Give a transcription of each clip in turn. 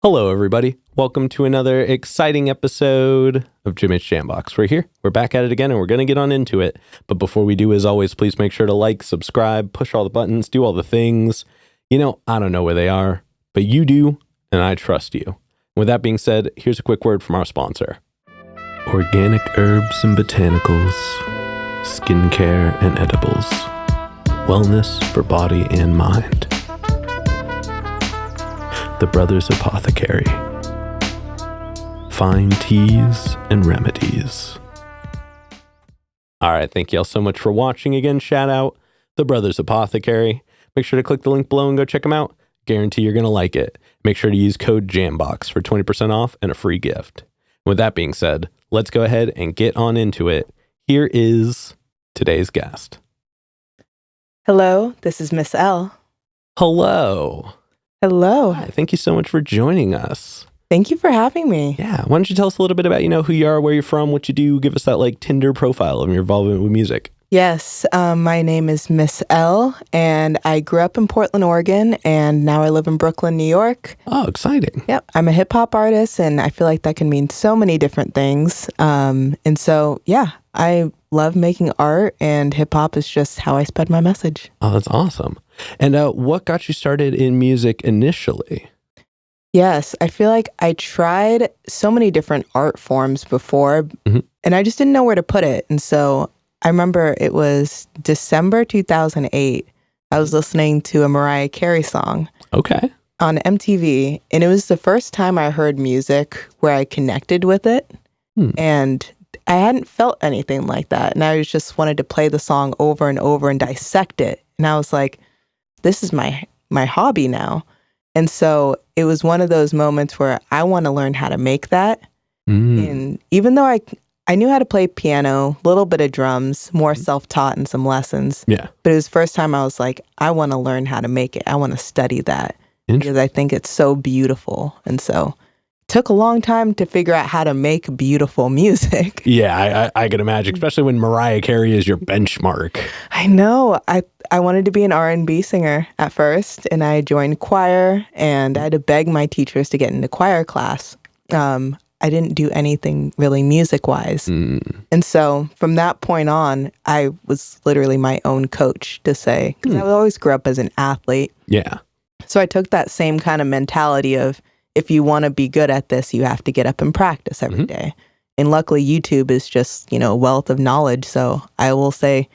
Hello, everybody. Welcome to another exciting episode of Jimmy's Jambox. We're here. We're back at it again, and we're going to get on into it. But before we do, as always, please make sure to like, subscribe, push all the buttons, do all the things. You know, I don't know where they are, but you do, and I trust you. With that being said, here's a quick word from our sponsor. Organic herbs and botanicals, skincare and edibles, wellness for body and mind. The Brothers Apothecary. Fine teas and remedies. All right, thank you all so much for watching. Again, shout out The Brothers Apothecary. Make sure to click the link below and go check them out. Guarantee you're going to like it. Make sure to use code JAMBOX for 20% off and a free gift. With that being said, let's go ahead and get on into it. Here is today's guest. Hello, this is Miss Elle. Hello. Hello. Hi, thank you so much for joining us. Thank you for having me. Yeah. Why don't you tell us a little bit about, who you are, where you're from, what you do, give us that Tinder profile of your involvement with music. Yes, my name is Miss Elle, and I grew up in Portland, Oregon, and now I live in Brooklyn, New York. Oh, exciting. Yep, I'm a hip hop artist, and I feel like that can mean so many different things. And so, yeah, I love making art, and hip hop is just how I spread my message. Oh, that's awesome. And what got you started in music initially? Yes, I feel like I tried so many different art forms before, and I just didn't know where to put it. And so I remember it was December 2008. I was listening to a Mariah Carey song. Okay. On MTV, and it was the first time I heard music where I connected with it. And I hadn't felt anything like that. And I just wanted to play the song over and over and dissect it. And I was like, this is my hobby now. And so it was one of those moments where I want to learn how to make that. And even though I knew how to play piano, a little bit of drums, more self-taught and some lessons. Yeah. But it was the first time I was like, I want to learn how to make it. I want to study that because I think it's so beautiful. And so it took a long time to figure out how to make beautiful music. Yeah, I can imagine, especially when Mariah Carey is your benchmark. I know. I wanted to be an R&B singer at first, and I joined choir, and I had to beg my teachers to get into choir class. I didn't do anything really music-wise. And so from that point on, I was literally my own coach to say, because I always grew up as an athlete. Yeah. So I took that same kind of mentality of, if you want to be good at this, you have to get up and practice every day. And luckily, YouTube is just, a wealth of knowledge. So I will say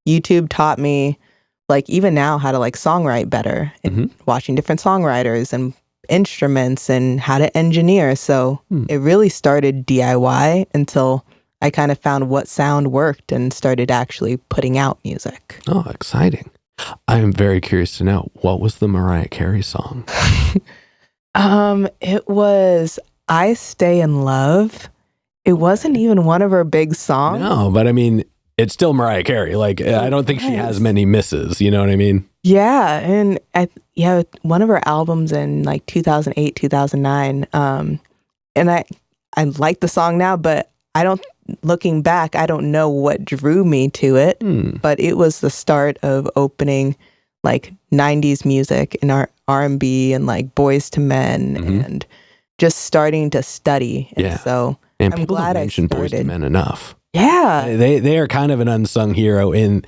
YouTube taught me, even now, how to songwrite better and watching different songwriters and instruments and how to engineer. So it really started DIY until I kind of found what sound worked and started actually putting out music. Oh, exciting. I'm very curious to know, what was the Mariah Carey song? It was I Stay in Love. It wasn't even one of her big songs. No, but I mean, it's still Mariah Carey. I don't think she has many misses. You know what I mean? Yeah. And one of her albums in 2008, 2009. And I like the song now, but looking back, I don't know what drew me to it, but it was the start of opening 90s music and R&B and Boys to Men and just starting to study. And so and I'm glad I started. Boys to Men enough. Yeah. They are kind of an unsung hero in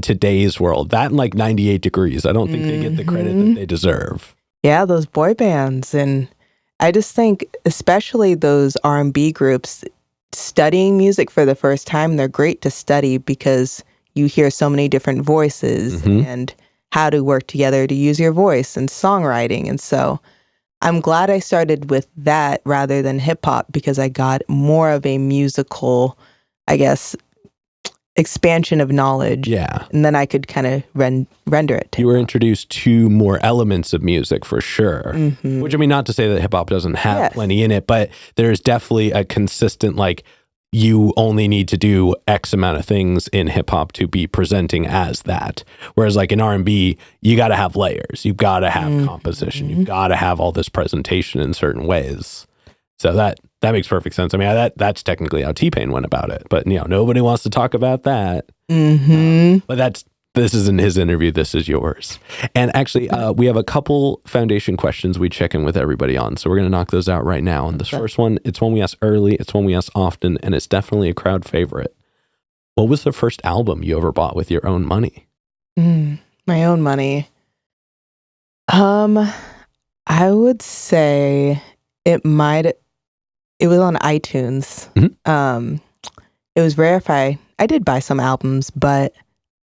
today's world. That and 98 Degrees. I don't think they get the credit that they deserve. Yeah, those boy bands. And I just think, especially those R&B groups, studying music for the first time, they're great to study because you hear so many different voices and how to work together to use your voice and songwriting. And so I'm glad I started with that rather than hip hop because I got more of a musical, I guess, expansion of knowledge. Yeah. And then I could kind of render it. You were introduced to more elements of music for sure. Which, I mean, not to say that hip hop doesn't have plenty in it, but there's definitely a consistent, you only need to do X amount of things in hip hop to be presenting as that. Whereas like in R&B, you got to have layers. You've got to have composition. You've got to have all this presentation in certain ways. So that makes perfect sense. I mean, that's technically how T-Pain went about it, but nobody wants to talk about that. But this isn't his interview. This is yours. And actually, we have a couple foundation questions we check in with everybody on. So we're going to knock those out right now. And this first one, it's one we ask early. It's one we ask often. And it's definitely a crowd favorite. What was the first album you ever bought with your own money? My own money. I would say it was on iTunes. It was rare if I did buy some albums, but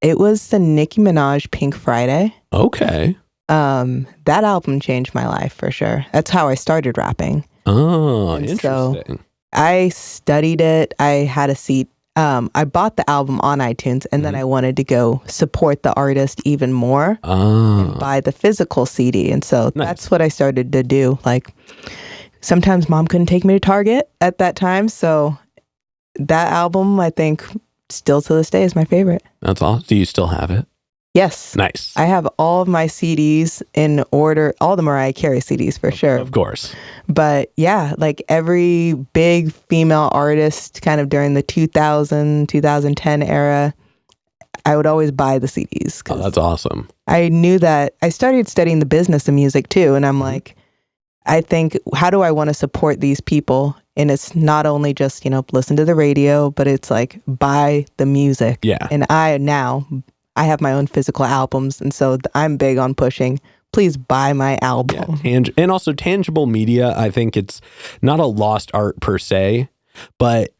it was the Nicki Minaj Pink Friday. Okay. That album changed my life for sure. That's how I started rapping. Oh, And interesting. So I studied it. I had a seat. I bought the album on iTunes, and then I wanted to go support the artist even more and buy the physical CD. And so that's what I started to do. Like sometimes mom couldn't take me to Target at that time. So that album, I think, still to this day is my favorite. That's awesome. Do you still have it? Yes. Nice. I have all of my CDs in order, all the Mariah Carey CDs for sure. Of course. But yeah, like every big female artist kind of during the 2010 era, I would always buy the CDs. Oh, that's awesome. I knew that I started studying the business of music too. And I'm like, I think, how do I want to support these people? And it's not only just, listen to the radio, but it's like buy the music. Yeah. And I have my own physical albums. And so I'm big on pushing, please buy my album. Yeah. And also tangible media. I think it's not a lost art per se, but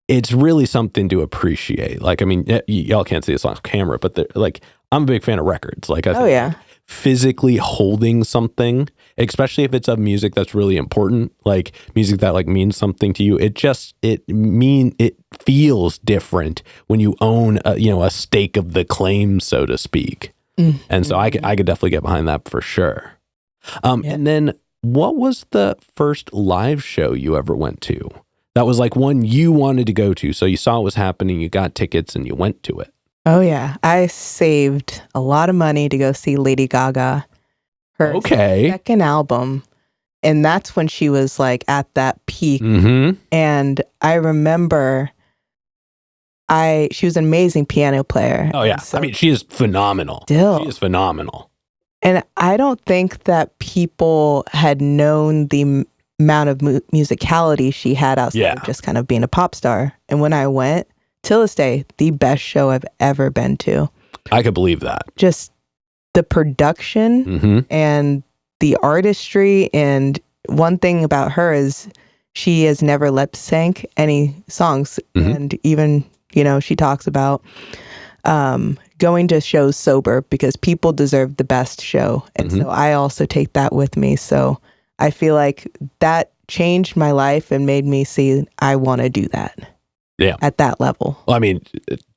it's really something to appreciate. Like, I mean, y'all can't see this on camera, but like, I'm a big fan of records. Like, I think physically holding something, especially if it's of music that's really important, like music that like means something to you, it feels different when you own a stake of the claim, so to speak. And so I could definitely get behind that for sure. And then what was the first live show you ever went to that was like one you wanted to go to? So you saw it was happening, you got tickets, and you went to it. Oh, yeah. I saved a lot of money to go see Lady Gaga, her second album. And that's when she was like at that peak. And I remember she was an amazing piano player. Oh, yeah. So I mean, she is phenomenal. Still. She is phenomenal. And I don't think that people had known the amount of musicality she had outside of just kind of being a pop star. And when I went, till this day, the best show I've ever been to. I could believe that. Just the production and the artistry. And one thing about her is she has never lip sync any songs. And even, she talks about going to shows sober because people deserve the best show. And so I also take that with me. So I feel like that changed my life and made me see I want to do that. Yeah. At that level. Well, I mean,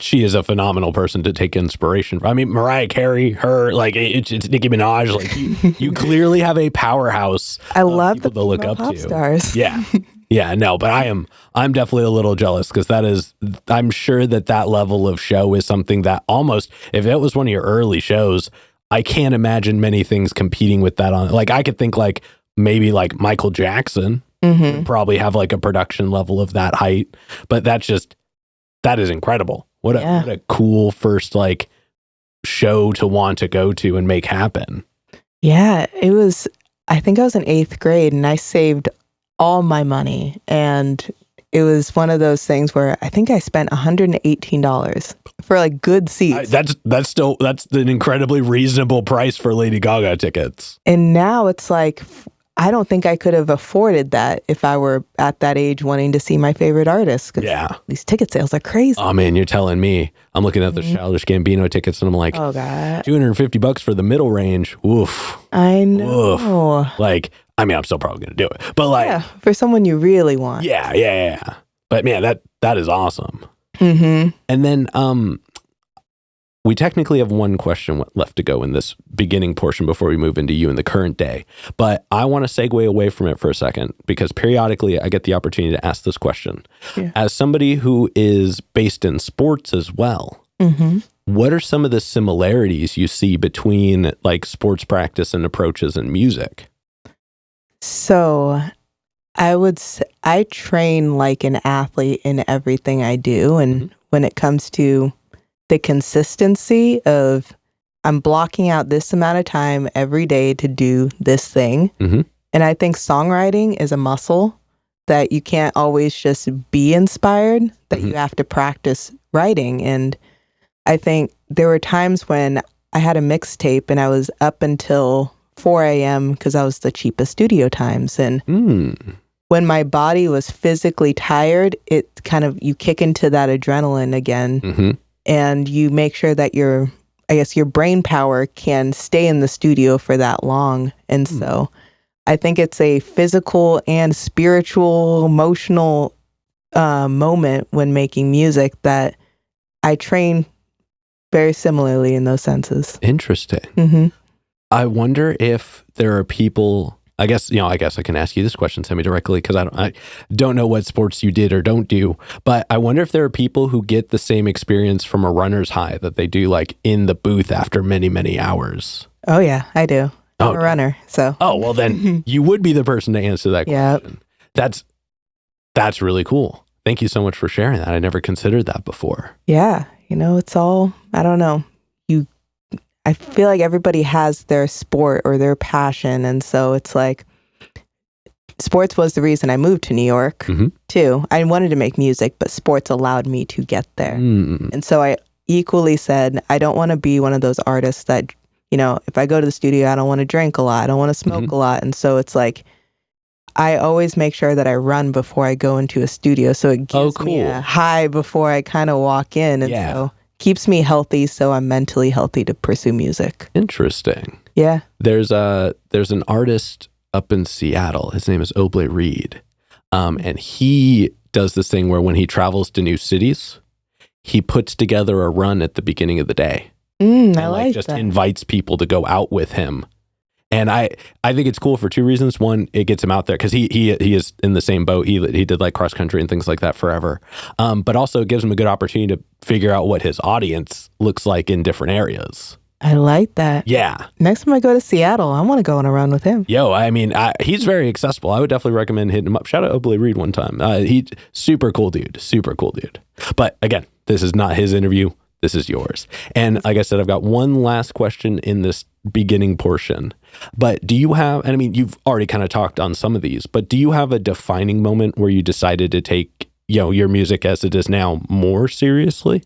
she is a phenomenal person to take inspiration from. I mean, Mariah Carey, her, like, it's Nicki Minaj. Like, you clearly have a powerhouse. I love people to look up pop to. Stars. Yeah. Yeah, no, but I'm definitely a little jealous because I'm sure that level of show is something that almost, if it was one of your early shows, I can't imagine many things competing with that on. Like, I could think like maybe like Michael Jackson. Would probably have like a production level of that height, but that is incredible. What a cool first like show to want to go to and make happen. Yeah, I think I was in 8th grade and I saved all my money, and it was one of those things where I think I spent $118 for like good seats. That's an incredibly reasonable price for Lady Gaga tickets. And now it's like, I don't think I could have afforded that if I were at that age wanting to see my favorite artist. Yeah. These ticket sales are crazy. Oh man, you're telling me. I'm looking at the Childish Gambino tickets and I'm like, oh God, $250 for the middle range. Oof. I know. Oof. Like, I mean, I'm still probably gonna do it, but like, for someone you really want. Yeah. But man, that is awesome. And then, we technically have one question left to go in this beginning portion before we move into you in the current day. But I want to segue away from it for a second because periodically I get the opportunity to ask this question. Yeah. As somebody who is based in sports as well, what are some of the similarities you see between like sports practice and approaches in music? So I train like an athlete in everything I do. And when it comes to the consistency of I'm blocking out this amount of time every day to do this thing. And I think songwriting is a muscle that you can't always just be inspired, that you have to practice writing. And I think there were times when I had a mixtape and I was up until 4 a.m. because that was the cheapest studio times. And when my body was physically tired, it kind of, you kick into that adrenaline again. And you make sure that your brain power can stay in the studio for that long. And so I think it's a physical and spiritual, emotional moment when making music that I train very similarly in those senses. Interesting. I wonder if there are people, I guess I can ask you this question semi-directly because I don't know what sports you did or don't do, but I wonder if there are people who get the same experience from a runner's high that they do like in the booth after many, many hours. Oh yeah, I do. I'm a runner, so. Oh, well then you would be the person to answer that question. Yep. That's really cool. Thank you so much for sharing that. I never considered that before. Yeah, it's all, I don't know. I feel like everybody has their sport or their passion. And so it's like, sports was the reason I moved to New York too. I wanted to make music, but sports allowed me to get there. And so I equally said, I don't want to be one of those artists that, if I go to the studio, I don't want to drink a lot. I don't want to smoke a lot. And so it's like, I always make sure that I run before I go into a studio. So it gives me a high before I kind of walk in. And so keeps me healthy, so I'm mentally healthy to pursue music. Interesting. Yeah. There's an artist up in Seattle. His name is Oblate Reed. And he does this thing where when he travels to new cities, he puts together a run at the beginning of the day. I like just that. Invites people to go out with him. And I think it's cool for two reasons. One, it gets him out there because he is in the same boat. He did like cross country and things like that forever. But also it gives him a good opportunity to figure out what his audience looks like in different areas. I like that. Yeah. Next time I go to Seattle, I want to go on a run with him. He's very accessible. I would definitely recommend hitting him up. Shout out Oblate Reed one time. He's super cool dude. Super cool dude. But again, this is not his interview. This is yours. And like I said, I've got one last question in this beginning portion. But do you have, and I mean, you've already kind of talked on some of these, but do you have a defining moment where you decided to take, your music as it is now more seriously?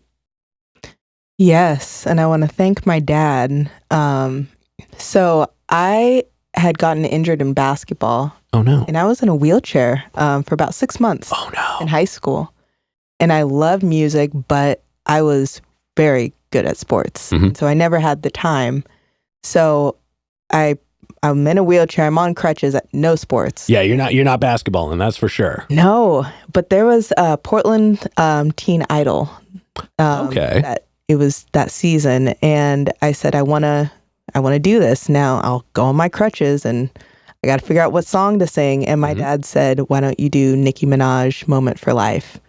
Yes. And I want to thank my dad. So I had gotten injured in basketball. Oh, no. And I was in a wheelchair for about 6 months in high school. And I loved music, but I was very good at sports. So I never had the time. So I'm in a wheelchair. I'm on crutches. No sports. Yeah, you're not basketballing, that's for sure. No, but there was Portland Teen Idol. That it was that season, and I said I want to do this. Now I'll go on my crutches, and I got to figure out what song to sing. And my dad said, "Why don't you do Nicki Minaj, Moment for Life?"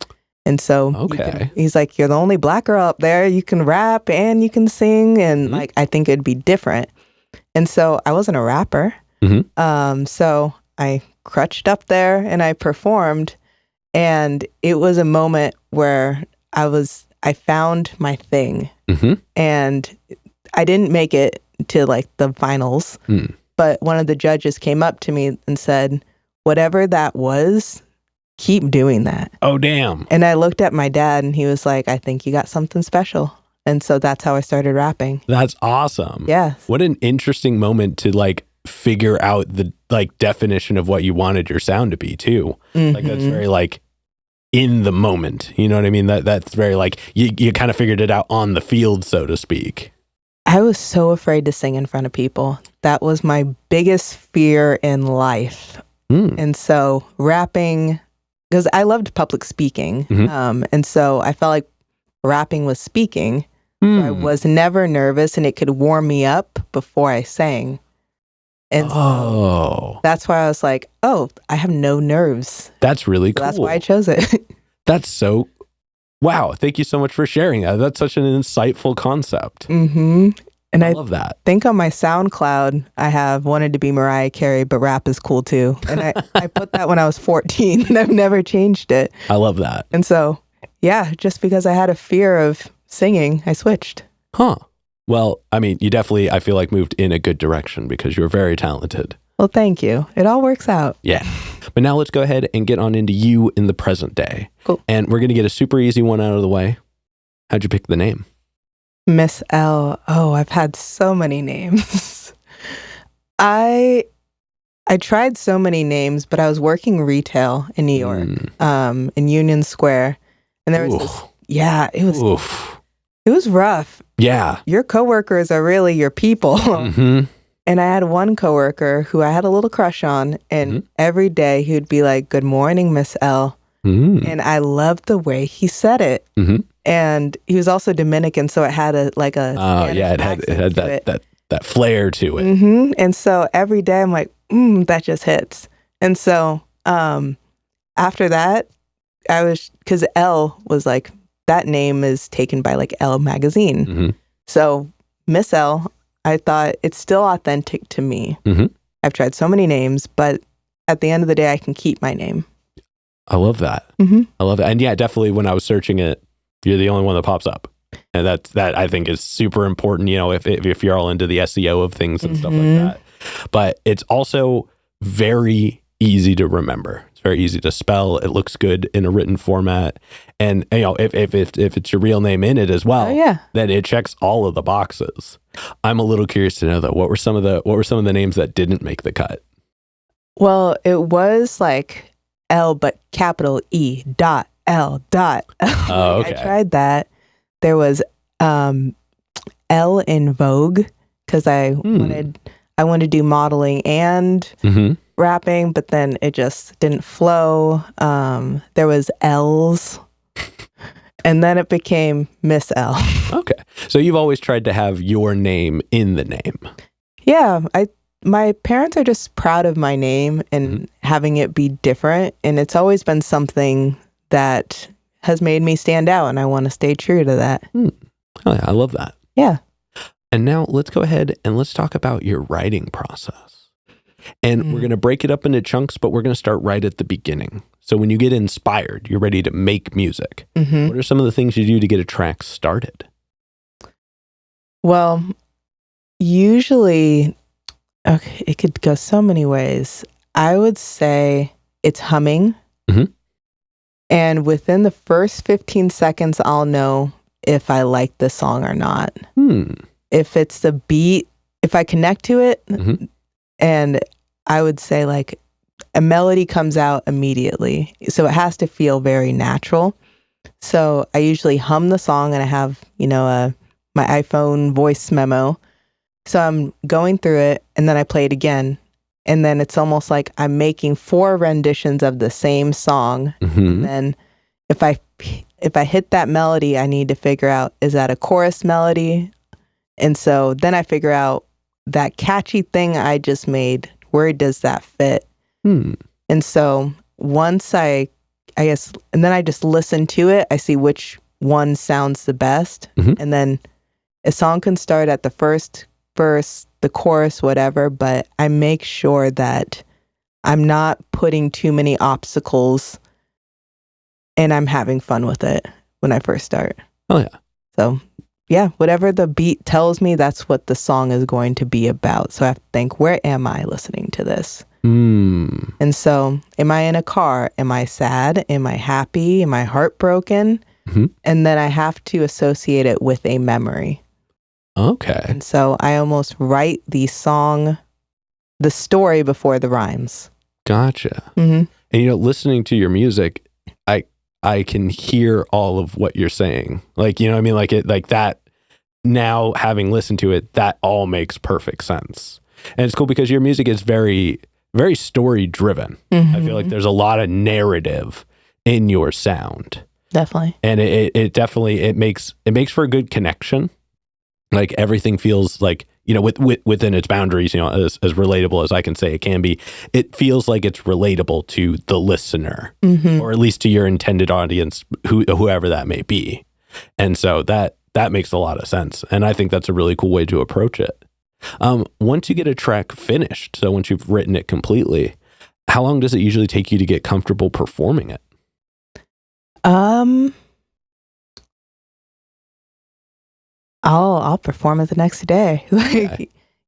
And so he's like, "You're the only black girl up there. You can rap and you can sing, and like I think it'd be different." And so I wasn't a rapper. So I crutched up there and I performed, and it was a moment where I found my thing. And I didn't make it to like the finals, but one of the judges came up to me and said, "Whatever that was, keep doing that." Oh, damn. And I looked at my dad and he was like, "I think you got something special." And so that's how I started rapping. That's awesome. Yeah. What an interesting moment to like figure out the like definition of what you wanted your sound to be too. Like that's very like in the moment. You know what I mean? That's very like you kind of figured it out on the field, so to speak. I was so afraid to sing in front of people. That was my biggest fear in life. And so rapping, because I loved public speaking. And so I felt like rapping was speaking. So I was never nervous, and it could warm me up before I sang. And so that's why I was like, oh, I have no nerves. That's really cool. That's why I chose it. That's so, wow. Thank you so much for sharing that. That's such an insightful concept. Mm-hmm. And I love that. think on my SoundCloud, I have wanted to be Mariah Carey, but rap is cool too. And I put that when I was 14, and I've never changed it. I love that. And so, yeah, just because I had a fear of singing, I switched. Huh. Well, I mean, you definitely, I feel like, moved in a good direction because you're very talented. Well, thank you. It all works out. Yeah. But now let's go ahead and get on into you in the present day. Cool. And we're going to get a super easy one out of the way. How'd you pick the name? Miss Elle. Oh, I've had so many names. I tried so many names, but I was working retail in New York, in Union Square. And there was this, it was rough. Yeah. Your coworkers are really your people. Mm-hmm. And I had one coworker who I had a little crush on, and every day he would be like, "Good morning, Miss Elle." And I loved the way he said it. And he was also Dominican, so it had it had that flair to it. And so every day I'm like, that just hits. And so after that, because Elle was like, that name is taken by like Elle magazine. So Miss Elle, I thought it's still authentic to me. I've tried so many names, but at the end of the day, I can keep my name. I love that. I love it. And yeah, definitely when I was searching it, you're the only one that pops up. And that I think is super important, you know, if you're all into the SEO of things and stuff like that. But it's also very easy to remember. It's very easy to spell. It looks good in a written format. And you know, if it's your real name in it as well, then it checks all of the boxes. I'm a little curious to know though, what were some of the names that didn't make the cut? Well, it was like Elle, but capital E dot L dot. Oh, okay. I tried that. There was Elle in Vogue, because I wanted to do modeling and rapping, but then it just didn't flow. There was L's, and then it became Miss Elle. Okay, so you've always tried to have your name in the name. Yeah, my parents are just proud of my name and having it be different, and it's always been something that has made me stand out, and I want to stay true to that. Oh, yeah, I love that. Yeah. And now let's go ahead and let's talk about your writing process. And we're going to break it up into chunks, but we're going to start right at the beginning. So when you get inspired, you're ready to make music. What are some of the things you do to get a track started? Well, usually, okay, it could go so many ways. I would say it's humming. And within the first 15 seconds, I'll know if I like the song or not. If it's the beat, if I connect to it, and I would say like a melody comes out immediately. So it has to feel very natural. So I usually hum the song, and I have, my iPhone voice memo. So I'm going through it, and then I play it again. And then it's almost like I'm making 4 renditions of the same song. And then if I hit that melody, I need to figure out, is that a chorus melody? And so then I figure out that catchy thing I just made, where does that fit? And so once I guess, and then I just listen to it, I see which one sounds the best. And then a song can start at the first verse, the chorus, whatever, but I make sure that I'm not putting too many obstacles, and I'm having fun with it when I first start. Oh, yeah. So, yeah, whatever the beat tells me, that's what the song is going to be about. So I have to think, where am I listening to this? And so, am I in a car? Am I sad? Am I happy? Am I heartbroken? And then I have to associate it with a memory. Okay. And so I almost write the story before the rhymes. Gotcha. And listening to your music, I can hear all of what you're saying. Like, I mean, like that. Now, having listened to it, that all makes perfect sense. And it's cool because your music is very, very story driven. I feel like there's a lot of narrative in your sound. Definitely. And it definitely, it makes for a good connection. Like everything feels like, within its boundaries, as relatable as I can say it can be, it feels like it's relatable to the listener, or at least to your intended audience, whoever that may be. And so that makes a lot of sense. And I think that's a really cool way to approach it. Once you get a track finished, so once you've written it completely, how long does it usually take you to get comfortable performing it? I'll perform it the next day.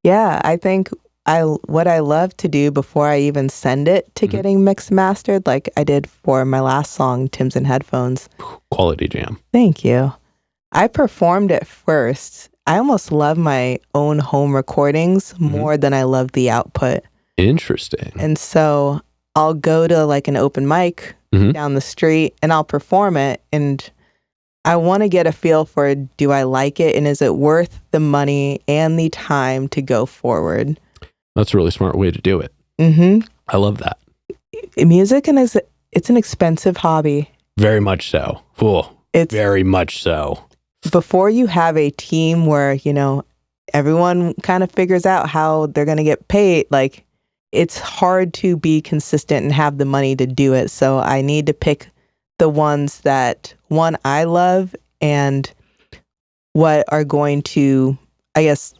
Yeah, I think what I love to do before I even send it to getting mixed mastered, like I did for my last song, Tim's and Headphones. Quality jam. Thank you. I performed it first. I almost love my own home recordings more than I love the output. Interesting. And so I'll go to like an open mic down the street and I'll perform it, and I want to get a feel for, do I like it, and is it worth the money and the time to go forward? That's a really smart way to do it. I love that. Music it's an expensive hobby. Very much so. Cool. It's very much so. Before you have a team where, everyone kind of figures out how they're going to get paid, like it's hard to be consistent and have the money to do it. So I need to pick the ones that, one, I love and what are going to, I guess,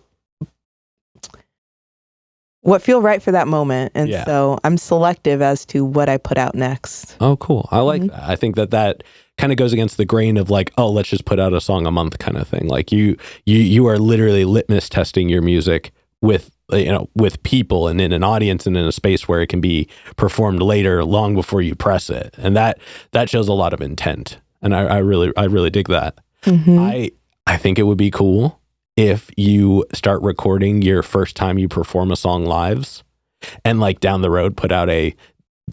what feel right for that moment. And so I'm selective as to what I put out next. Oh, cool. I like that. I think that kind of goes against the grain of like, oh, let's just put out a song a month kind of thing. Like you are literally litmus testing your music with people and in an audience and in a space where it can be performed later, long before you press it. And that shows a lot of intent. And I really dig that. I think it would be cool if you start recording your first time you perform a song lives, and like down the road put out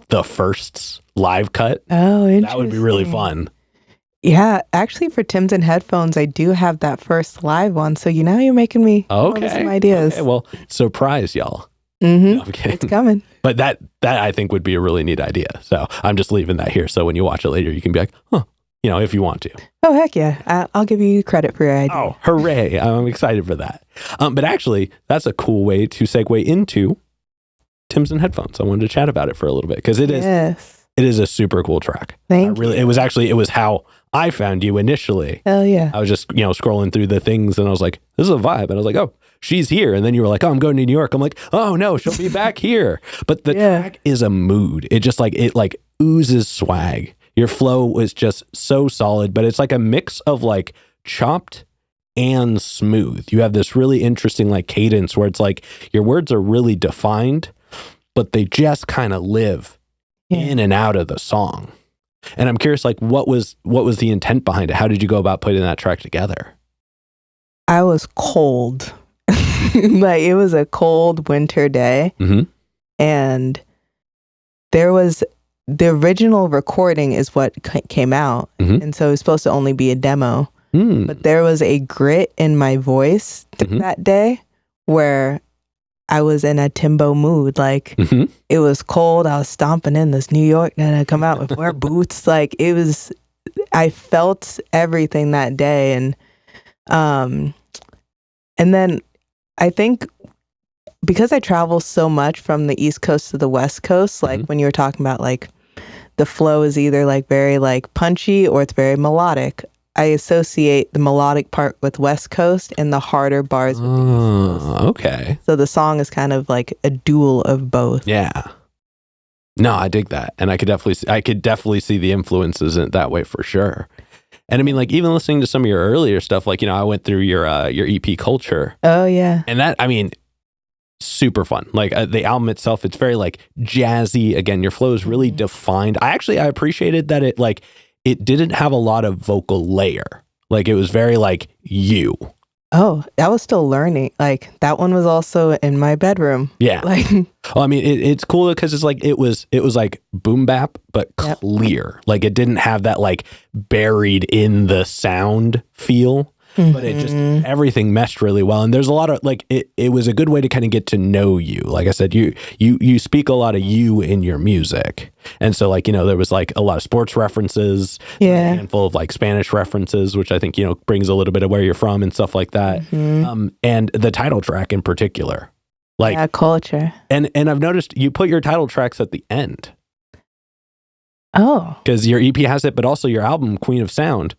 the firsts live cut. Oh, interesting. That would be really fun. Yeah, actually for Tim's and Headphones, I do have that first live one. So you're making me some ideas. Okay, well, surprise y'all. No, I'm kidding. It's coming. But that I think would be a really neat idea. So I'm just leaving that here. So when you watch it later, you can be like, huh, if you want to. Oh, heck yeah. I'll give you credit for your idea. Oh, hooray. I'm excited for that. But actually, that's a cool way to segue into Tim's and Headphones. I wanted to chat about it for a little bit because it is a super cool track. Thank you. It was how I found you initially. Hell yeah. I was just, scrolling through the things and I was like, this is a vibe. And I was like, oh, she's here. And then you were like, oh, I'm going to New York. I'm like, oh no, she'll be back here. But the track is a mood. It just it oozes swag. Your flow is just so solid, but it's like a mix of like chopped and smooth. You have this really interesting like cadence where it's like your words are really defined, but they just kind of live in and out of the song. And I'm curious, like, what was the intent behind it? How did you go about putting that track together? I was cold. Like it was a cold winter day. And there was the original recording is what came out. And so it was supposed to only be a demo. But there was a grit in my voice that day where I was in a Timbo mood. Like it was cold. I was stomping in this New York, and I come out with wear boots. Like I felt everything that day. And then I think because I travel so much from the East Coast to the West Coast, like when you were talking about like the flow is either like very like punchy or it's very melodic. I associate the melodic part with West Coast and the harder bars with the East Coast. Okay. So the song is kind of like a duel of both. Yeah. No, I dig that. And I could definitely see the influences in it that way for sure. And I mean, like even listening to some of your earlier stuff, like, I went through your EP Culture. Oh yeah. And that, I mean, super fun. Like the album itself, it's very like jazzy. Again, your flow is really defined. I appreciated that it didn't have a lot of vocal layer. Like it was very like you. Oh, that was still learning. Like that one was also in my bedroom. Yeah. Like, well, I mean, it's cool because it's like it was like boom bap, but clear. Like it didn't have that like buried in the sound feel. but it just, everything meshed really well. And there's a lot of like, it was a good way to kind of get to know you. Like I said, you speak a lot of you in your music. And so like, there was like a lot of sports references, a handful of like Spanish references, which I think, brings a little bit of where you're from and stuff like that. And the title track in particular, like culture. And I've noticed you put your title tracks at the end. Oh, because your EP has it, but also your album, Queen of Sound.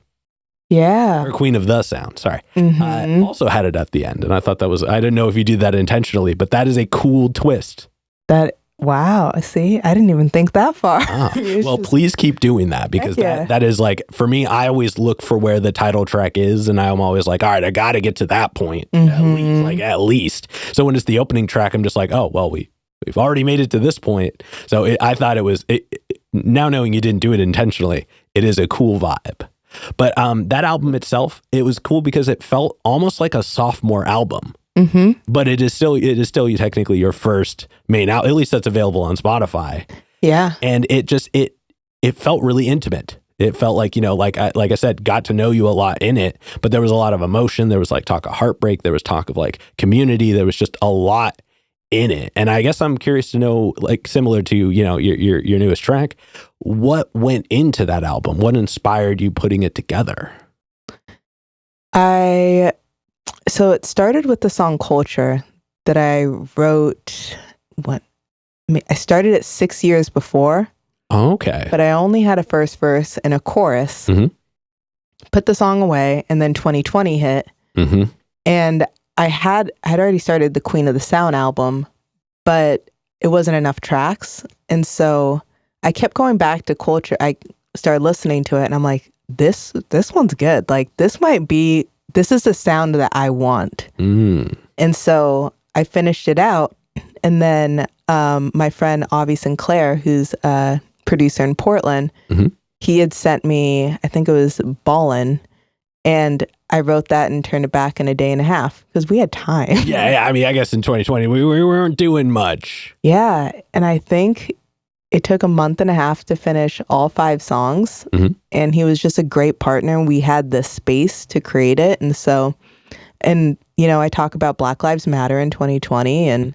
Yeah. Or Queen of the Sound, sorry. Also had it at the end. And I thought that was, I didn't know if you did that intentionally, but that is a cool twist. Wow. See, I didn't even think that far. Well, please keep doing that because that is like, for me, I always look for where the title track is. And I'm always like, all right, I got to get to that point at least. So when it's the opening track, I'm just like, oh, well, we've already made it to this point. So I thought it was, now knowing you didn't do it intentionally, it is a cool vibe. But that album itself, it was cool because it felt almost like a sophomore album. But it is still technically your first main album. At least that's available on Spotify. Yeah. And it felt really intimate. It felt like, like I said, got to know you a lot in it, but there was a lot of emotion. There was like talk of heartbreak. There was talk of like community. There was just a lot in it. And I guess I'm curious to know, like similar to, your newest track, what went into that album? What inspired you putting it together? So it started with the song Culture that I wrote, I started it 6 years before. Oh, okay. But I only had a first verse and a chorus. Put the song away, and then 2020 hit. And I had already started the Queen of the Sound album, but it wasn't enough tracks. And so I kept going back to Culture. I started listening to it, and I'm like, this one's good. Like, this is the sound that I want. And so I finished it out. And then my friend Avi Sinclair, who's a producer in Portland, he had sent me, I think it was Ballin', and I wrote that and turned it back in a day and a half because we had time. Yeah. I mean, I guess in 2020, we weren't doing much. Yeah. And I think it took a month and a half to finish all 5 songs. And he was just a great partner. We had the space to create it. And so, I talk about Black Lives Matter in 2020. And,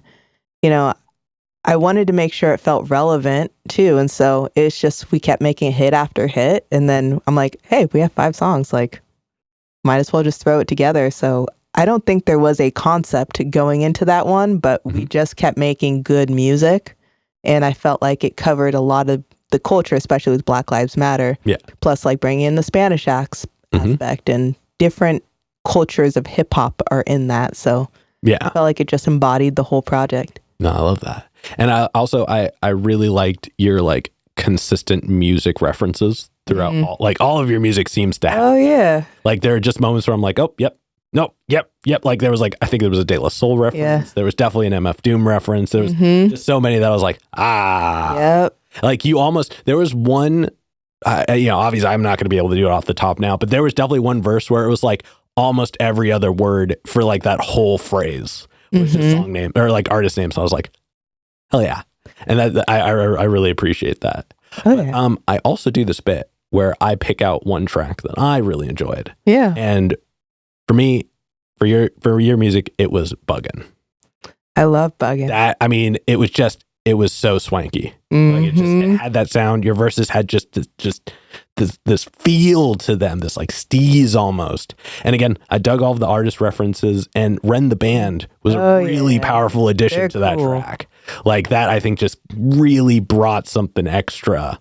I wanted to make sure it felt relevant too. And so it's just, we kept making hit after hit. And then I'm like, hey, we have 5 songs. Like, might as well just throw it together. So I don't think there was a concept going into that one, but we just kept making good music. And I felt like it covered a lot of the culture, especially with Black Lives Matter. Yeah. Plus, like bringing in the Spanish aspect and different cultures of hip hop are in that. So I felt like it just embodied the whole project. No, I love that. And I really liked your like consistent music references throughout all of your music seems to have. Oh yeah. Like there are just moments where I'm like, oh, yep. No, yep. Like there was like, I think there was a De La Soul reference. Yeah. There was definitely an MF Doom reference. There was just so many that I was like, Yep. Like there was one, obviously I'm not going to be able to do it off the top now, but there was definitely one verse where it was like almost every other word for like that whole phrase was just song name or like artist name. So I was like, hell yeah. And that I really appreciate that. Okay. But, I also do this bit where I pick out one track that I really enjoyed. Yeah. And for me, for your music, it was Buggin'. I love Buggin'. It was so swanky. Like it had that sound. Your verses had just this feel to them, this like steez almost. And again, I dug all of the artist references, and Ren the Band was a really powerful addition to that track. Like that, I think just really brought something extra.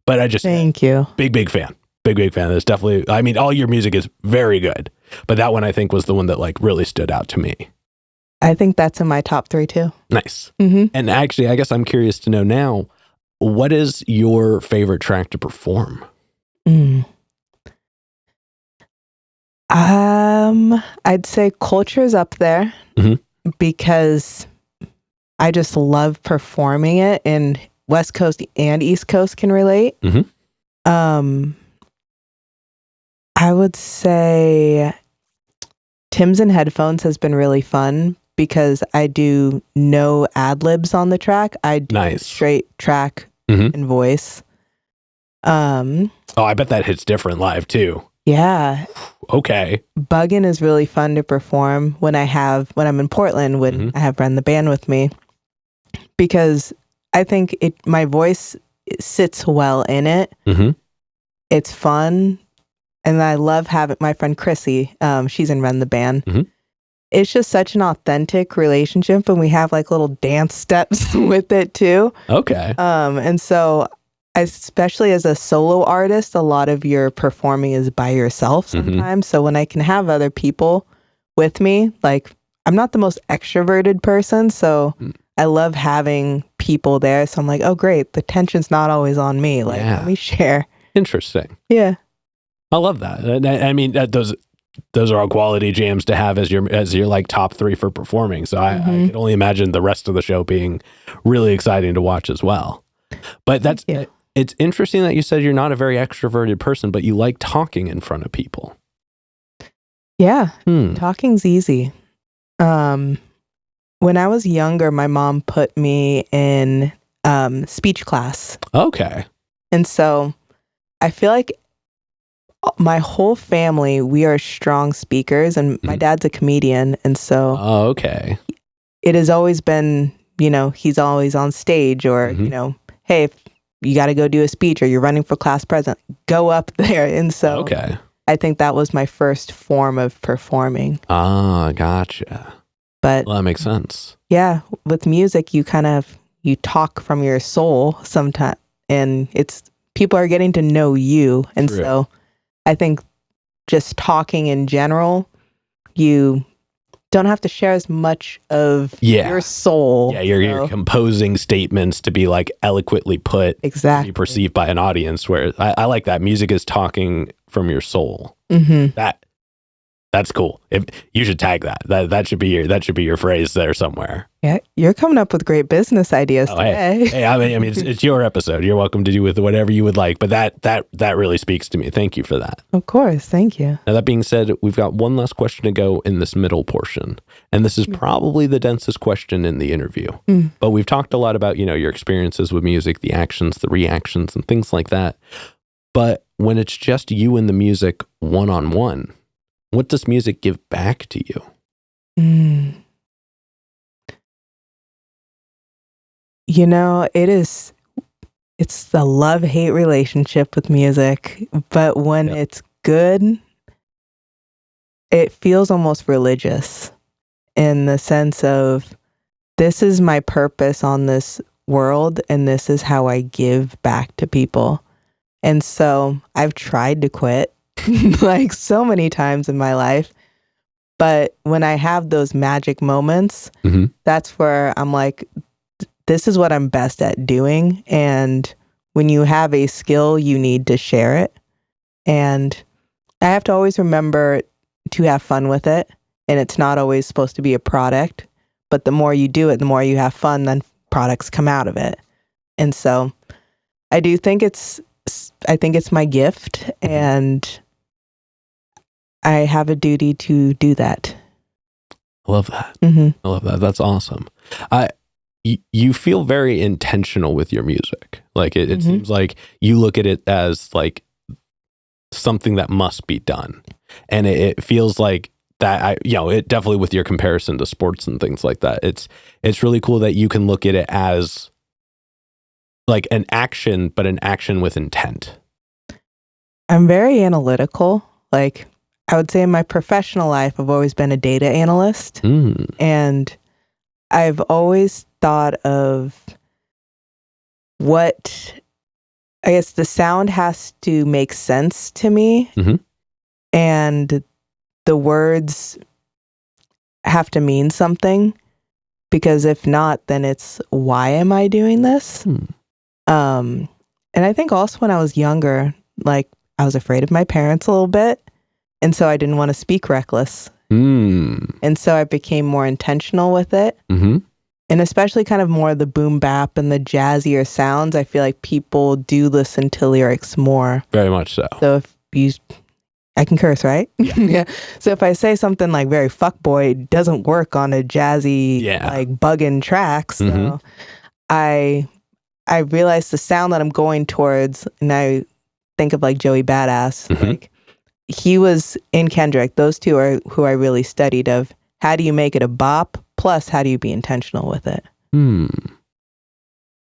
But I just thank you. Big fan. Big fan. There's definitely, I mean, all your music is very good, but that one I think was the one that like really stood out to me. I think that's in my top 3 too. Nice. And actually, I guess I'm curious to know now, what is your favorite track to perform? I'd say Culture's up there because I just love performing it, and West Coast and East Coast can relate. I would say Tim's and Headphones has been really fun because I do no ad libs on the track. I do straight track and voice. I bet that hits different live too. Yeah. Okay. Buggin' is really fun to perform when I'm in Portland, when I have Run the Band with me, because I think my voice sits well in it. It's fun. And I love having my friend Chrissy, she's in Run the Band. It's just such an authentic relationship, and we have like little dance steps with it too. Okay. And so, especially as a solo artist, a lot of your performing is by yourself sometimes. So when I can have other people with me, like, I'm not the most extroverted person, so I love having people there. So I'm like, oh great, the tension's not always on me. Like, let me share. Interesting. Yeah. I love that. I mean, those are all quality jams to have as your like top 3 for performing. So I can only imagine the rest of the show being really exciting to watch as well. But it's interesting that you said you're not a very extroverted person, but you like talking in front of people. Yeah. Talking's easy. When I was younger, my mom put me in speech class. Okay. And so I feel like my whole family, we are strong speakers, and my dad's a comedian. And so it has always been, he's always on stage, or, hey, if you got to go do a speech or you're running for class president, go up there. And so I think that was my first form of performing. Ah, gotcha. But that makes sense. Yeah. With music, you talk from your soul sometimes, and people are getting to know you. And so I think just talking in general, you don't have to share as much of your soul. Yeah, you're composing statements to be like eloquently put, to be perceived by an audience. Where I like that music is talking from your soul. That's cool. If you should tag that should be your phrase there somewhere. Yeah, you're coming up with great business ideas today. Hey, I mean, it's your episode. You're welcome to do with whatever you would like. But that really speaks to me. Thank you for that. Of course, thank you. Now, that being said, we've got one last question to go in this middle portion, and this is probably the densest question in the interview. But we've talked a lot about your experiences with music, the actions, the reactions, and things like that. But when it's just you and the music one-on-one, what does music give back to you? It's the love-hate relationship with music, but when it's good, it feels almost religious, in the sense of, this is my purpose on this world, and this is how I give back to people. And so I've tried to quit like so many times in my life, but when I have those magic moments, that's where I'm like, this is what I'm best at doing. And when you have a skill, you need to share it. And I have to always remember to have fun with it. And it's not always supposed to be a product, but the more you do it, the more you have fun, then products come out of it. And so I think it's my gift, and I have a duty to do that. I love that. I love that. That's awesome. You feel very intentional with your music. Like it seems like you look at it as like something that must be done. And it feels like that, it definitely, with your comparison to sports and things like that, it's really cool that you can look at it as like an action, but an action with intent. I'm very analytical. Like, I would say in my professional life, I've always been a data analyst. And I've always thought of what, I guess, the sound has to make sense to me. And the words have to mean something, because if not, then it's, why am I doing this? And I think also when I was younger, like, I was afraid of my parents a little bit. And so I didn't want to speak reckless. And so I became more intentional with it. And especially kind of more the boom bap and the jazzier sounds, I feel like people do listen to lyrics more. Very much so. So I can curse, right? Yeah. So if I say something like very fuckboy, it doesn't work on a jazzy, like buggin' track. So I realized the sound that I'm going towards, and I think of like Joey Badass, like, he was in Kendrick. Those two are who I really studied of how do you make it a bop, plus how do you be intentional with it.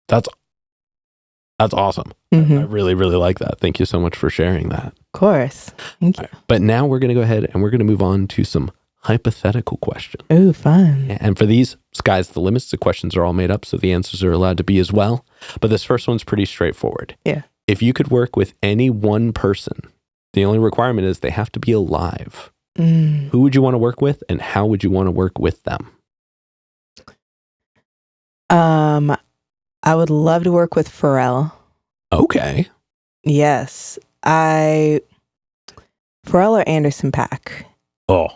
That's awesome. I really, really like that. Thank you so much for sharing that. Of course. Thank you. Right. But now we're going to go ahead and we're going to move on to some hypothetical questions. Ooh, fun. Yeah, and for these, sky's the limits. The questions are all made up, so the answers are allowed to be as well. But this first one's pretty straightforward. Yeah. If you could work with any one person, the only requirement is they have to be alive. Who would you want to work with, and how would you want to work with them? I would love to work with Pharrell. Okay. Yes. Pharrell or Anderson .Paak. Oh.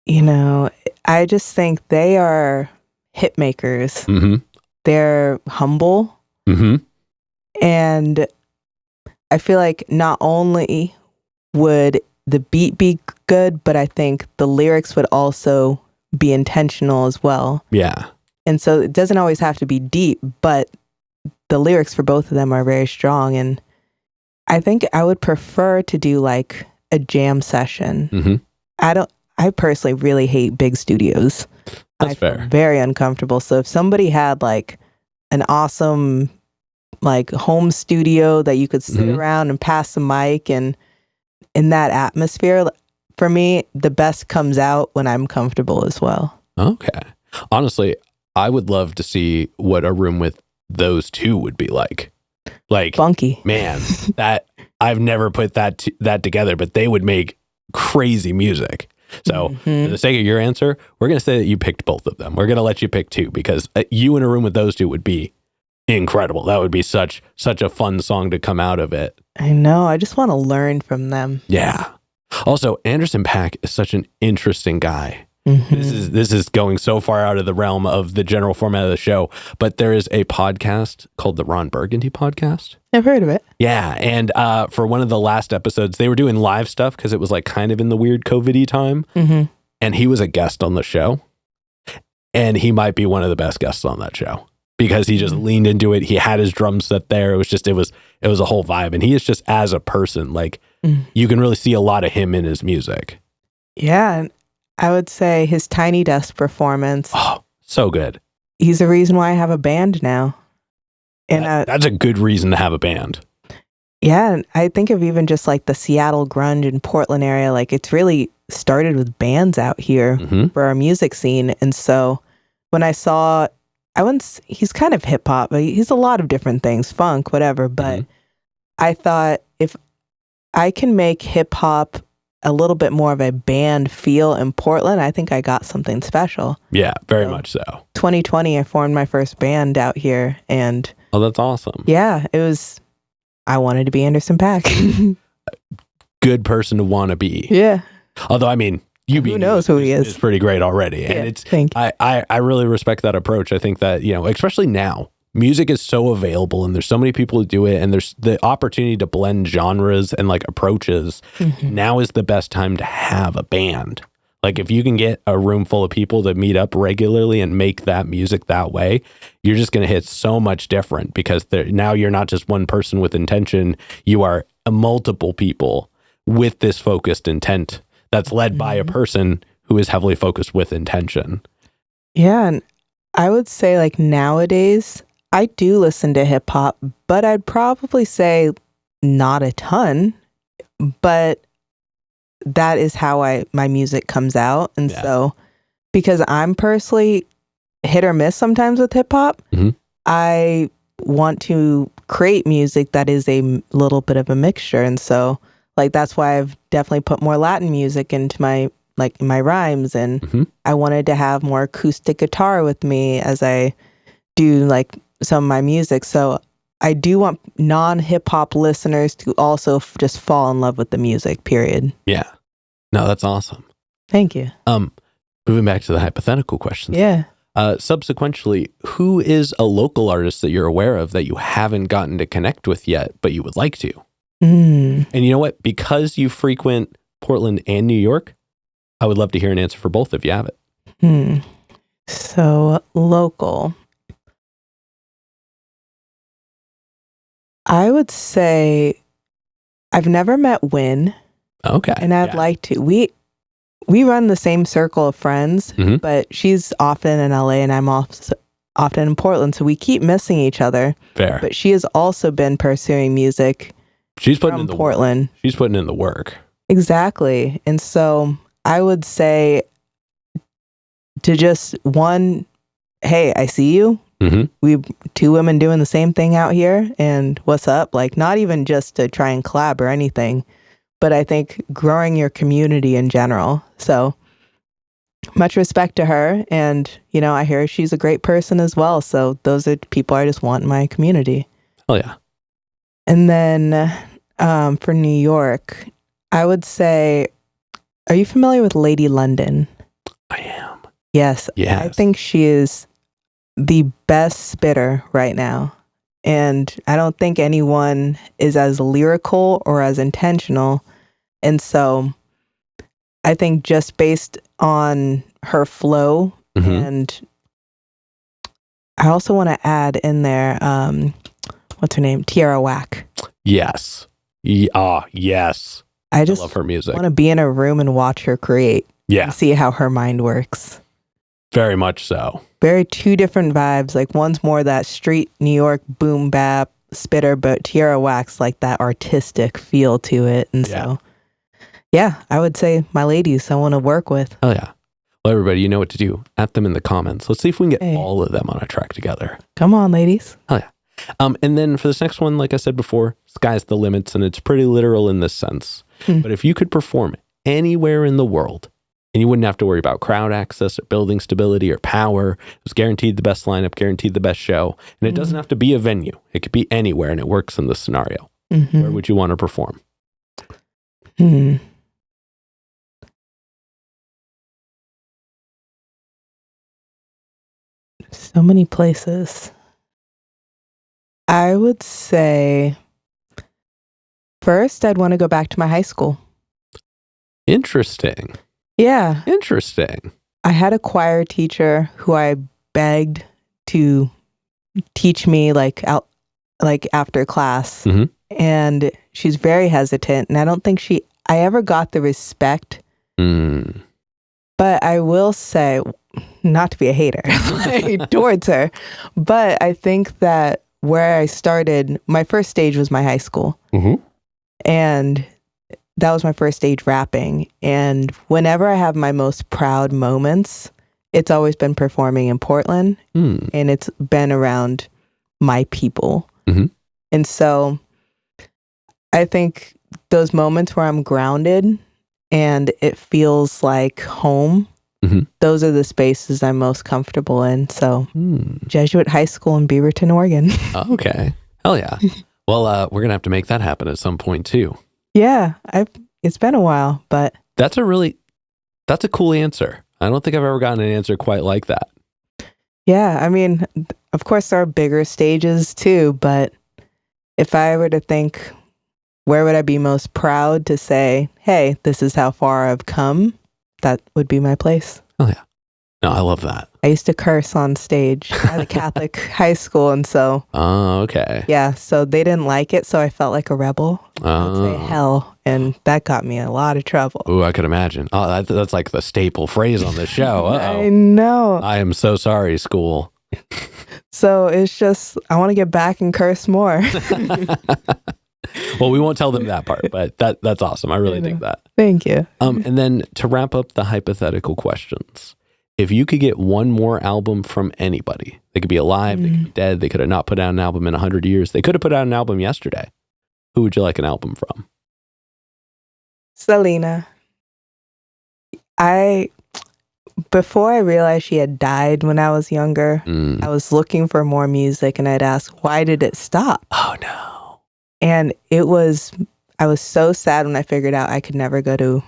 You know, I just think they are hit makers. They're humble. And I feel like not only would the beat be good, but I think the lyrics would also be intentional as well. Yeah. And so it doesn't always have to be deep, but the lyrics for both of them are very strong. And I think I would prefer to do like a jam session. I personally really hate big studios. That's fair. Feel very uncomfortable. So if somebody had like an awesome like home studio that you could sit around and pass the mic and in that atmosphere, for me, the best comes out when I'm comfortable as well. Okay. Honestly, I would love to see what a room with those two would be like. Like, funky. Man, that I've never put that together, but they would make crazy music. So for the sake of your answer, we're going to say that you picked both of them. We're going to let you pick two because you in a room with those two would be incredible. That would be such a fun song to come out of it. I know. I just want to learn from them. Yeah. Also, Anderson .Paak is such an interesting guy. This is going so far out of the realm of the general format of the show, but there is a podcast called the Ron Burgundy Podcast. I've heard of it. Yeah, and for one of the last episodes, they were doing live stuff because it was like kind of in the weird COVID-y time, and he was a guest on the show, and he might be one of the best guests on that show because he just leaned into it. He had his drum set there. It was a whole vibe, and he is just as a person, like you can really see a lot of him in his music. Yeah. I would say his Tiny Desk performance. Oh, so good. He's the reason why I have a band now. And that's a good reason to have a band. Yeah. And I think of even just like the Seattle grunge and Portland area. Like it's really started with bands out here for our music scene. And so when I saw, he's kind of hip hop, but he's a lot of different things, funk, whatever. But I thought if I can make hip hop a little bit more of a band feel in Portland, I think I got something special. Yeah, very much so. 2020, I formed my first band out here, and oh, that's awesome. Yeah, I wanted to be Anderson .Paak. Good person to want to be. Yeah. Although, I mean, who knows who he is? It's pretty great already. And I really respect that approach. I think that, especially now, music is so available and there's so many people who do it and there's the opportunity to blend genres and like approaches. Now is the best time to have a band. Like if you can get a room full of people that meet up regularly and make that music that way, you're just going to hit so much different because now you're not just one person with intention. You are multiple people with this focused intent that's led by a person who is heavily focused with intention. Yeah. And I would say like nowadays, I do listen to hip hop, but I'd probably say not a ton, but that is how my music comes out. And so because I'm personally hit or miss sometimes with hip hop, I want to create music that is a little bit of a mixture. And so like that's why I've definitely put more Latin music into my rhymes, and I wanted to have more acoustic guitar with me as I do like some of my music. So I do want non-hip hop listeners to also just fall in love with the music, period. Yeah. No, that's awesome. Thank you. Moving back to the hypothetical questions. Yeah. Subsequently, who is a local artist that you're aware of that you haven't gotten to connect with yet, but you would like to? And you know what? Because you frequent Portland and New York, I would love to hear an answer for both if you have it. So local. I would say I've never met Win. Okay. And I'd like to. We run the same circle of friends, but she's often in LA and I'm often in Portland, so we keep missing each other. Fair. But she has also been pursuing music. She's putting in the Portland. Work. She's putting in the work. Exactly. And so I would say to just hey, I see you. We two women doing the same thing out here, and what's up? Like, not even just to try and collab or anything, but I think growing your community in general. So much respect to her. And, I hear she's a great person as well. So those are people I just want in my community. Oh, yeah. And then for New York, I would say, are you familiar with Lady London? I am. Yes. I think she is the best spitter right now. And I don't think anyone is as lyrical or as intentional. And so I think just based on her flow, and I also want to add in there, what's her name? Tierra Whack. Yes. Yes. I just love her music. Want to be in a room and watch her create. Yeah. And see how her mind works. Very much so. Very two different vibes. Like one's more that street New York boom bap spitter, but Tierra Whack's like that artistic feel to it. And so, I would say my ladies I want to work with. Oh, yeah. Well, everybody, you know what to do. At them in the comments. Let's see if we can get all of them on a track together. Come on, ladies. Oh, yeah. And then for this next one, like I said before, sky's the limits, and it's pretty literal in this sense. But if you could perform anywhere in the world, and you wouldn't have to worry about crowd access or building stability or power, it was guaranteed the best lineup, guaranteed the best show, and it doesn't have to be a venue. It could be anywhere, and it works in this scenario. Where would you want to perform? So many places. I would say first I'd want to go back to my high school. Interesting. Yeah. Interesting. I had a choir teacher who I begged to teach me after class. And she's very hesitant, and I don't think I ever got the respect. But I will say, not to be a hater towards her, but I think that where I started, my first stage was my high school. And that was my first stage rapping. And whenever I have my most proud moments, it's always been performing in Portland. And it's been around my people. And so I think those moments where I'm grounded and it feels like home, those are the spaces I'm most comfortable in. So Jesuit High School in Beaverton, Oregon. Okay. Hell yeah. Well, we're going to have to make that happen at some point too. Yeah. It's been a while, but. That's a cool answer. I don't think I've ever gotten an answer quite like that. Yeah. I mean, of course there are bigger stages too, but if I were to think, where would I be most proud to say, hey, this is how far I've come? That would be my place. Oh, yeah. No, I love that. I used to curse on stage at a Catholic high school. And so. Oh, okay. Yeah. So they didn't like it. So I felt like a rebel. I'd say hell. And that got me in a lot of trouble. Ooh, I could imagine. Oh, that's like the staple phrase on the show. I know. I am so sorry, school. So it's just, I want to get back and curse more. Well, we won't tell them that part, but that's awesome. I really dig that. Thank you. And then to wrap up the hypothetical questions, if you could get one more album from anybody, they could be alive, they could be dead, they could have not put out an album in 100 years, they could have put out an album yesterday. Who would you like an album from? Selena. Before I realized she had died when I was younger, I was looking for more music and I'd ask, why did it stop? Oh, no. And I was so sad when I figured out I could never go to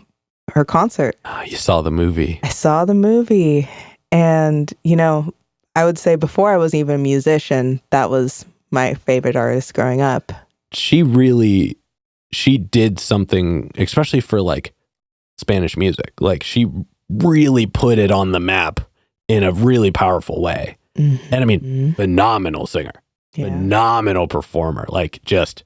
her concert. Oh, you saw the movie. I saw the movie. And, I would say before I was even a musician, that was my favorite artist growing up. She did something, especially for like Spanish music. Like she really put it on the map in a really powerful way. And I mean, phenomenal singer, phenomenal performer. Like just,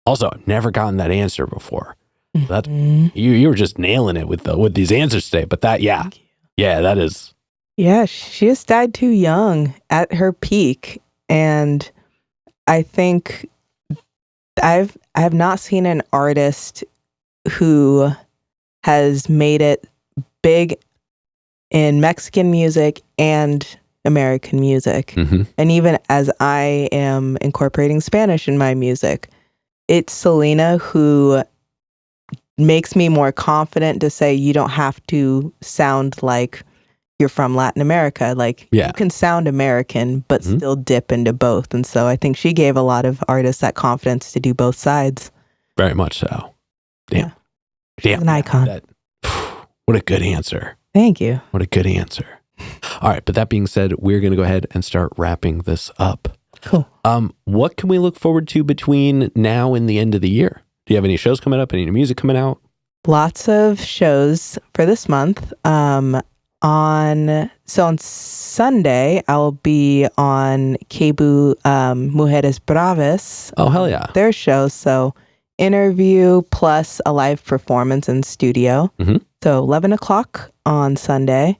also never gotten that answer before. That you were just nailing it with these answers today. But that, yeah, that is. Yeah, she just died too young at her peak, and I think I have not seen an artist who has made it big in Mexican music and American music. Mm-hmm. And even as I am incorporating Spanish in my music, it's Selena who makes me more confident to say you don't have to sound like you're from Latin America. Like, you can sound American, but still dip into both. And so I think she gave a lot of artists that confidence to do both sides. Very much so. Damn. Yeah. She's an icon. What a good answer. Thank you. What a good answer. All right. But that being said, we're going to go ahead and start wrapping this up. Cool. What can we look forward to between now and the end of the year? Do you have any shows coming up? Any new music coming out? Lots of shows for this month. On Sunday, I'll be on Cebu Mujeres Bravas. Oh, hell yeah. Their show. So interview plus a live performance in studio. Mm-hmm. So 11 o'clock on Sunday.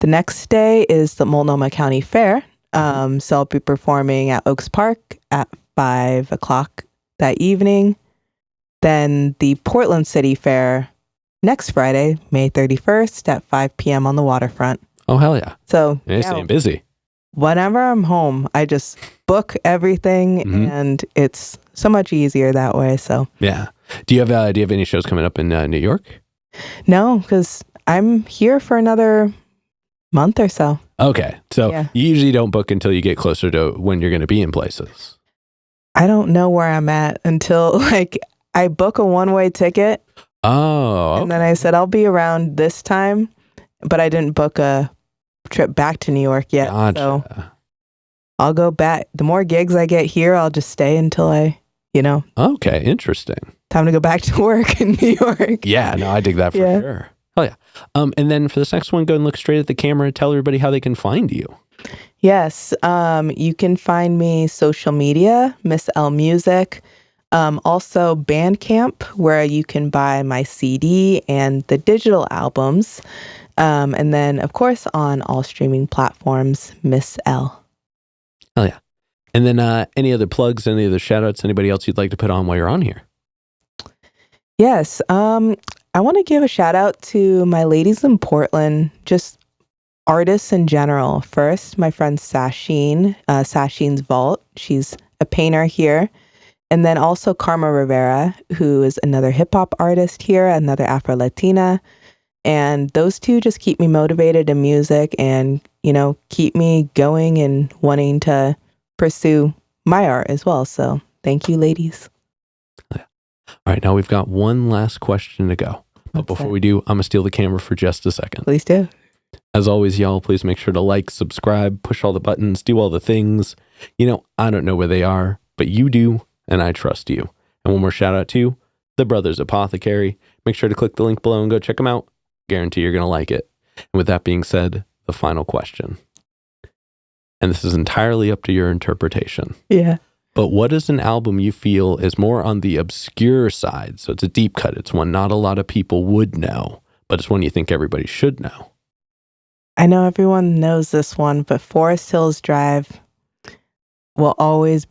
The next day is the Multnomah County Fair. So I'll be performing at Oaks Park at 5 o'clock that evening. Then the Portland City Fair next Friday, May 31st at 5 p.m. on the waterfront. Oh, hell yeah. So you're staying busy. Whenever I'm home, I just book everything and it's so much easier that way. So yeah. Do you have any shows coming up in New York? No, because I'm here for another month or so. Okay. So you usually don't book until you get closer to when you're going to be in places. I don't know where I'm at until I book a one-way ticket. Oh, okay. And then I said, I'll be around this time, but I didn't book a trip back to New York yet. Gotcha. So I'll go back. The more gigs I get here, I'll just stay until Okay, interesting. Time to go back to work in New York. Yeah, no, I dig that for sure. Oh, yeah. And then for this next one, go and look straight at the camera and tell everybody how they can find you. Yes. You can find me social media, Miss Elle Music. Also Bandcamp, where you can buy my CD and the digital albums. And then, of course, on all streaming platforms, Miss Elle. Oh, yeah. And then any other plugs, any other shout outs, anybody else you'd like to put on while you're on here? Yes. I want to give a shout out to my ladies in Portland, just artists in general. First, my friend Sasheen, Sasheen's Vault. She's a painter here. And then also Karma Rivera, who is another hip hop artist here, another Afro-Latina. And those two just keep me motivated in music and, keep me going and wanting to pursue my art as well. So thank you, ladies. All right, now we've got one last question to go. But before we do, I'm going to steal the camera for just a second. Please do. As always, y'all, please make sure to like, subscribe, push all the buttons, do all the things. I don't know where they are, but you do. And I trust you. And one more shout out to the Brothers Apothecary. Make sure to click the link below and go check them out. Guarantee you're going to like it. And with that being said, the final question. And this is entirely up to your interpretation. Yeah. But what is an album you feel is more on the obscure side? So it's a deep cut. It's one not a lot of people would know, but it's one you think everybody should know. I know everyone knows this one, but Forest Hills Drive will always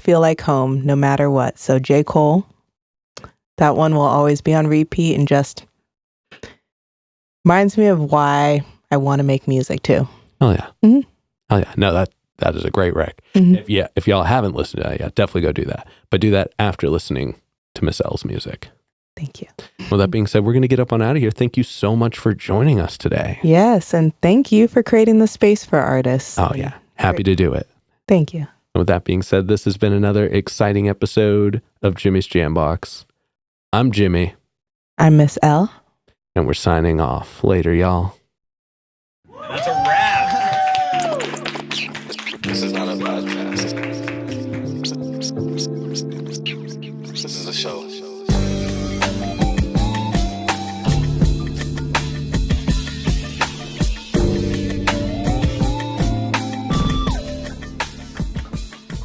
feel like home no matter what. So J. Cole, that one will always be on repeat and just reminds me of why I want to make music too. Oh yeah. Mm-hmm. Oh yeah. No, that is a great rec. Mm-hmm. If y'all haven't listened to that yet, definitely go do that. But do that after listening to Miss Elle's music. Thank you. Well, that being said, we're going to get up on out of here. Thank you so much for joining us today. Yes, and thank you for creating the space for artists. Oh yeah. Happy to do it. Thank you. And with that being said, this has been another exciting episode of Jimmy's Jambox. I'm Jimmy. I'm Miss Elle. And we're signing off. Later, y'all. That's a wrap. This is not a podcast. This is a show.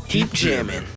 Keep jamming.